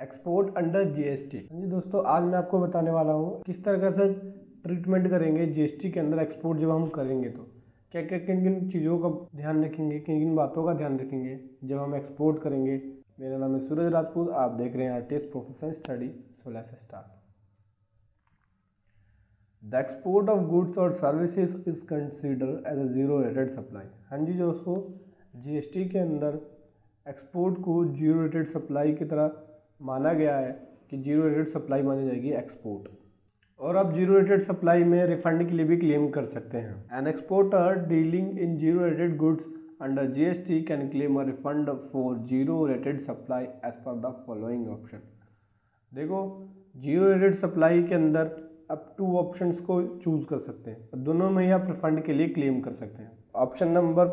Export under GST. जी दोस्तों, आज मैं आपको बताने वाला हूँ किस तरह से ट्रीटमेंट करेंगे जीएसटी के अंदर एक्सपोर्ट जब हम करेंगे तो क्या क्या किन किन चीज़ों का ध्यान रखेंगे, किन किन बातों का ध्यान रखेंगे जब हम एक्सपोर्ट करेंगे। मेरा नाम है सूरज राजपूत, आप देख रहे हैं RTS professional study. So let's start. The export of goods और services is considered as a zero rated supply. हाँ जी दोस्तों, जीएसटी के अंदर एक्सपोर्ट को जीरो रेटेड सप्लाई की तरह माना गया है कि जीरो रेटेड सप्लाई मानी जाएगी एक्सपोर्ट। और आप जीरो रेटेड सप्लाई में रिफंड के लिए भी क्लेम कर सकते हैं। An exporter dealing in zero rated goods under GST can claim a refund for zero rated supply as per the following option. देखो, जीरो रेटेड सप्लाई के अंदर आप 2 ऑप्शंस को चूज कर सकते हैं, दोनों में ही आप रिफंड के लिए क्लेम कर सकते हैं। ऑप्शन नंबर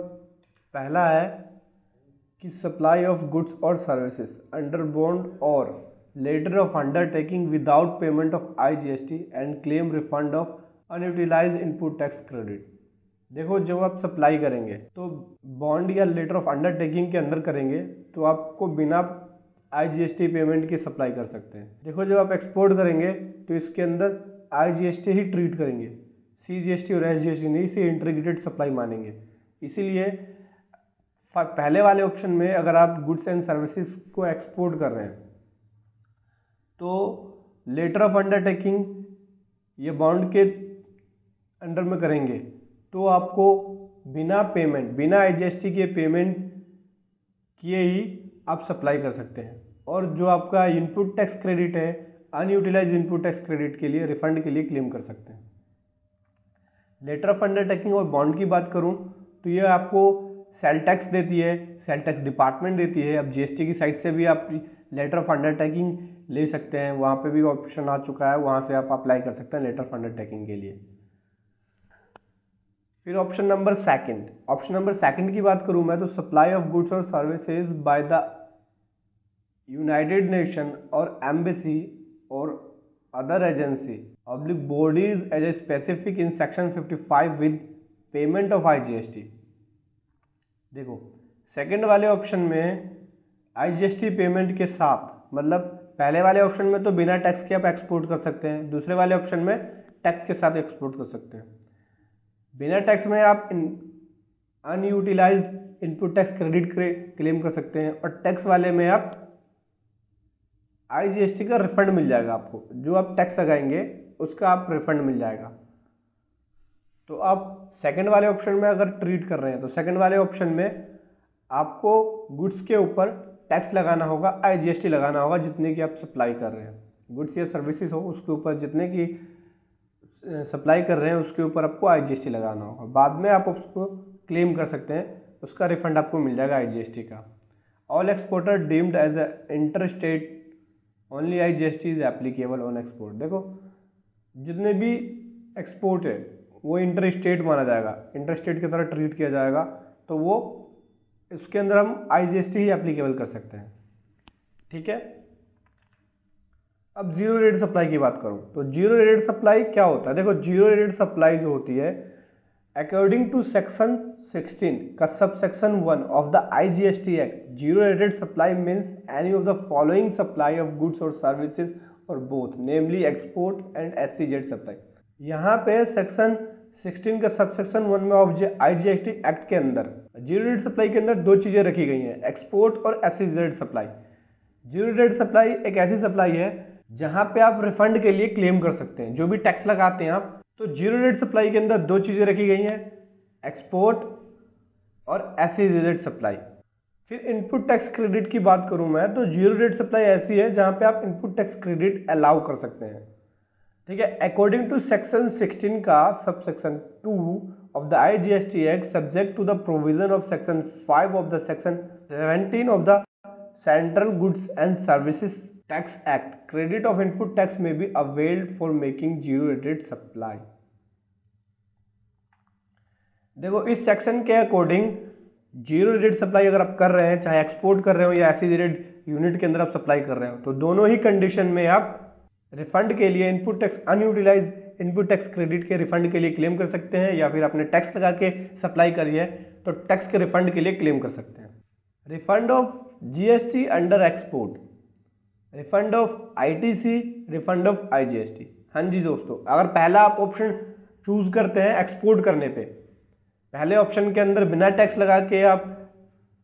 पहला है कि सप्लाई ऑफ गुड्स और सर्विसेज अंडर बॉन्ड और letter of undertaking without payment of IGST and claim refund of unutilised input tax credit. देखो, जब आप सप्लाई करेंगे तो बॉन्ड या लेटर ऑफ अंडरटेकिंग के अंदर करेंगे तो आपको बिना आईजीएसटी पेमेंट के सप्लाई कर सकते हैं। देखो, जब आप एक्सपोर्ट करेंगे तो इसके अंदर आईजीएसटी ही ट्रीट करेंगे, सीजीएसटी और एसजीएसटी नहीं, इसे इंटीग्रेटेड सप्लाई मानेंगे। इसीलिए पहले वाले ऑप्शन में अगर आप गुड्स एंड सर्विसेज को एक्सपोर्ट कर रहे हैं तो लेटर ऑफ अंडरटेकिंग ये बॉन्ड के अंडर में करेंगे तो आपको बिना पेमेंट, बिना आईजीएसटी के पेमेंट किए ही आप सप्लाई कर सकते हैं। और जो आपका इनपुट टैक्स क्रेडिट है, अनयूटिलाइज्ड इनपुट टैक्स क्रेडिट के लिए, रिफंड के लिए क्लेम कर सकते हैं। लेटर ऑफ अंडरटेकिंग और बॉन्ड की बात करूं तो ये आपको सेल टैक्स देती है, सेल टैक्स डिपार्टमेंट देती है। अब जीएसटी की साइट से भी आप लेटर ऑफ अंडरटेकिंग ले सकते हैं, वहाँ पे भी ऑप्शन आ चुका है, वहाँ से आप अप्लाई कर सकते हैं लेटर ऑफ अंडरटेकिंग के लिए। फिर ऑप्शन नंबर सेकंड की बात करूँ मैं तो सप्लाई ऑफ गुड्स और services by the United Nation और एम्बेसी और other agency oblique bodies as a specific in section 55 with payment of IGST. देखो, सेकंड वाले ऑप्शन में आईजीएसटी पेमेंट के साथ, मतलब पहले वाले ऑप्शन में तो बिना टैक्स के आप एक्सपोर्ट कर सकते हैं, दूसरे वाले ऑप्शन में टैक्स के साथ एक्सपोर्ट कर सकते हैं। बिना टैक्स में आप unutilised input tax credit claim कर सकते हैं, और टैक्स वाले में आप आईजीएसटी का रिफंड मिल जाएगा। आपको जो आप टैक्स लगाएंगे उसका आप रिफंड मिल जाएगा। तो आप सेकंड वाले ऑप्शन में अगर ट्रीट कर रहे हैं तो सेकंड वाले ऑप्शन में आपको गुड्स के ऊपर टैक्स लगाना होगा, आईजीएसटी लगाना होगा जितने की आप सप्लाई कर रहे हैं। गुड्स या सर्विसेज हो उसके ऊपर जितने की सप्लाई कर रहे हैं उसके ऊपर आपको आईजीएसटी लगाना होगा। बाद में आप उसको क्लेम कर सकते हैं, उसका रिफंड आपको मिल जाएगा आईजीएसटी का। All exporter deemed as a inter state only IGST is applicable on export. देखो, जितने भी एक्सपोर्ट है वो इंटर स्टेट माना जाएगा, इंटर स्टेट की तरह ट्रीट किया जाएगा, तो वो इसके अंदर हम आईजीएसटी ही एप्लीकेबल कर सकते हैं। ठीक है। अब जीरो रेट सप्लाई की बात करूं तो जीरो रेट सप्लाई क्या होता है। देखो, जीरो रेट सप्लाई जो होती है अकॉर्डिंग टू सेक्शन 16 का sub section 1 of the IGST act, zero rated supply means any of the following supply of goods और सर्विसेज और both namely export and SCZ supply. यहाँ पे सेक्शन 16 का sub section 1 में ऑफ आईजीएसटी एक्ट के अंदर zero rate supply के अंदर 2 चीज़ें रखी गई हैं, एक्सपोर्ट और SCZ supply. Zero rate supply एक ऐसी सप्लाई है जहाँ पे आप रिफंड के लिए क्लेम कर सकते हैं, जो भी टैक्स लगाते हैं आप। तो जीरो रेट सप्लाई के अंदर 2 चीज़ें रखी गई हैं, एक्सपोर्ट और एससीजेड सप्लाई। फिर इनपुट टैक्स क्रेडिट की बात करूँ मैं तो जीरो रेट सप्लाई ऐसी है जहाँ पे आप इनपुट टैक्स क्रेडिट अलाउ कर सकते हैं। ठीक है। अकॉर्डिंग टू सेक्शन 16 का sub section 2 of the IGST act, subject to the provision of section 5 of the section 17 of the central goods and services tax act, credit of input tax may be availed for making zero rated supply. देखो, इस section के according zero rated supply अगर आप कर रहे हैं, चाहे export कर रहे हो या एससीजेड यूनिट के अंदर आप सप्लाई कर रहे हो, तो दोनों ही कंडीशन में आप रिफंड के लिए input tax, unutilise input tax credit के रिफंड के लिए क्लेम कर सकते हैं, या फिर आपने टैक्स लगा के सप्लाई करी है तो टैक्स के रिफंड के लिए क्लेम कर सकते हैं। Refund of GST under export. Refund of ITC, refund of IGST. हाँ जी दोस्तों, अगर पहला आप ऑप्शन चूज करते हैं एक्सपोर्ट करने पे, पहले ऑप्शन के अंदर बिना टैक्स लगा के आप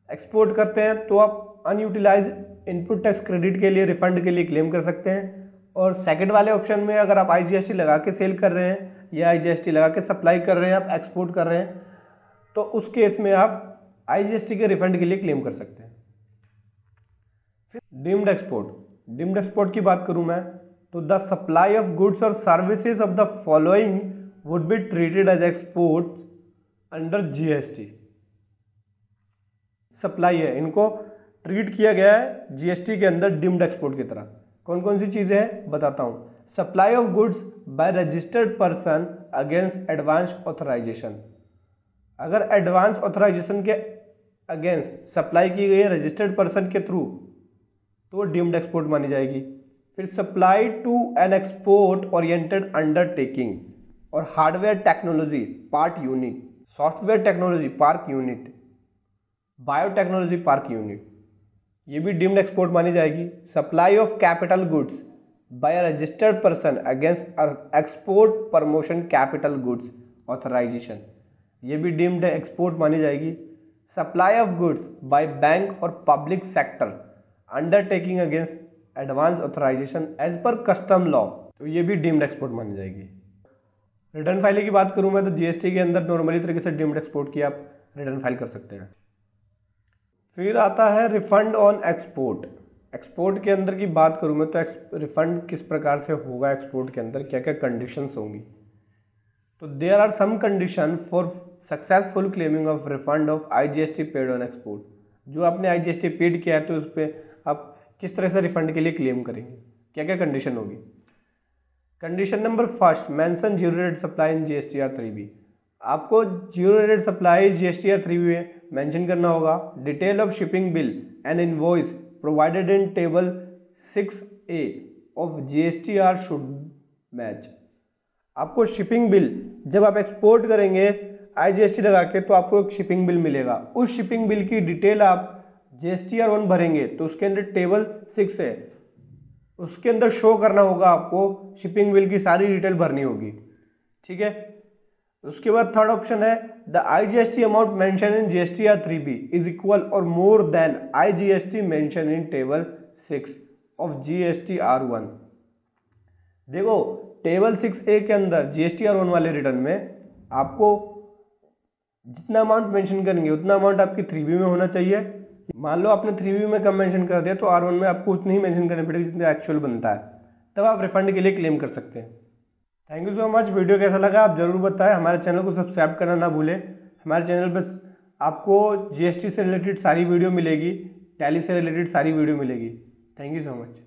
एक्सपोर्ट करते हैं तो आप अनयूटिलाइज इनपुट टैक्स क्रेडिट के लिए, रिफंड के लिए क्लेम कर सकते हैं। और सेकंड वाले ऑप्शन में अगर आप आईजीएसटी लगा के सेल कर रहे हैं या आईजीएसटी लगा के सप्लाई कर रहे हैं, आप एक्सपोर्ट कर रहे हैं, तो उस केस में आप आईजीएसटी के रिफंड के लिए क्लेम कर सकते हैं। फिर डीम्ड एक्सपोर्ट, डीम्ड एक्सपोर्ट की बात करूं मैं तो द सप्लाई ऑफ गुड्स और services of the following would be treated as export under GST. Supply है, इनको ट्रीट किया गया है जीएसटी के अंदर डीम्ड एक्सपोर्ट की तरह। कौन कौन सी चीजें हैं बताता हूं। Supply of goods by registered person against advance authorisation, अगर एडवांस ऑथराइजेशन के अगेंस्ट सप्लाई की गई है रजिस्टर्ड पर्सन के थ्रू तो वो डीम्ड एक्सपोर्ट मानी जाएगी। फिर supply to an export oriented undertaking और hardware technology part unit, software technology park unit, biotechnology park unit, ये भी डीम्ड एक्सपोर्ट मानी जाएगी। Supply of capital goods by registered person against export promotion capital goods authorisation, ये भी deemed export मानी जाएगी। Supply of goods by bank और public sector undertaking against advance authorisation as per custom law, तो ये भी डीम्ड एक्सपोर्ट मानी जाएगी। रिटर्न फाइलिंग की बात करूं मैं तो जीएसटी के अंदर नॉर्मली तरीके से डीम्ड एक्सपोर्ट की आप रिटर्न फाइल कर सकते हैं। फिर आता है रिफंड ऑन एक्सपोर्ट। एक्सपोर्ट के अंदर की बात करूं मैं तो रिफंड किस प्रकार से होगा, एक्सपोर्ट के अंदर क्या क्या कंडीशंस होंगी। तो there are some condition for successful claiming of refund of IGST paid on export. जो आपने आईजीएसटी पेड किया है तो उस पर आप किस तरह से रिफंड के लिए क्लेम करेंगे, क्या क्या कंडीशन होगी। Condition number first, mention zero rate supply in GSTR 3B। आपको zero rate supply GSTR 3B में मेंशन करना होगा। Detail of shipping bill and invoice provided in table 6A of GSTR should match. आपको shipping bill जब आप export करेंगे IGST लगा के तो आपको एक शिपिंग बिल मिलेगा, उस शिपिंग बिल की डिटेल आप जीएसटीआर 1 भरेंगे तो उसके अंदर टेबल 6 है, उसके अंदर शो करना होगा, आपको शिपिंग बिल की सारी डिटेल भरनी होगी। ठीक है, उसके बाद थर्ड ऑप्शन है the IGST amount mention in GSTR 3B is equal और more than IGST mention in table 6 of GSTR 1। देखो टेबल 6A के अंदर जीएसटीआर 1 वाले रिटर्न में आपको जितना अमाउंट मेंशन करेंगे उतना अमाउंट आपकी 3B में होना चाहिए। मान लो आपने 3B में कम मेंशन कर दिया तो R1 में आपको उतनी ही मेंशन करनी पड़ेगी जितना एक्चुअल बनता है, तब आप रिफंड के लिए क्लेम कर सकते हैं। Thank you so much. Video कैसा लगा आप जरूर बताएं। हमारे चैनल को सब्सक्राइब करना ना भूलें। हमारे चैनल पर आपको जीएसटी से रिलेटेड सारी वीडियो मिलेगी, टैली से रिलेटेड सारी वीडियो मिलेगी। Thank you so much.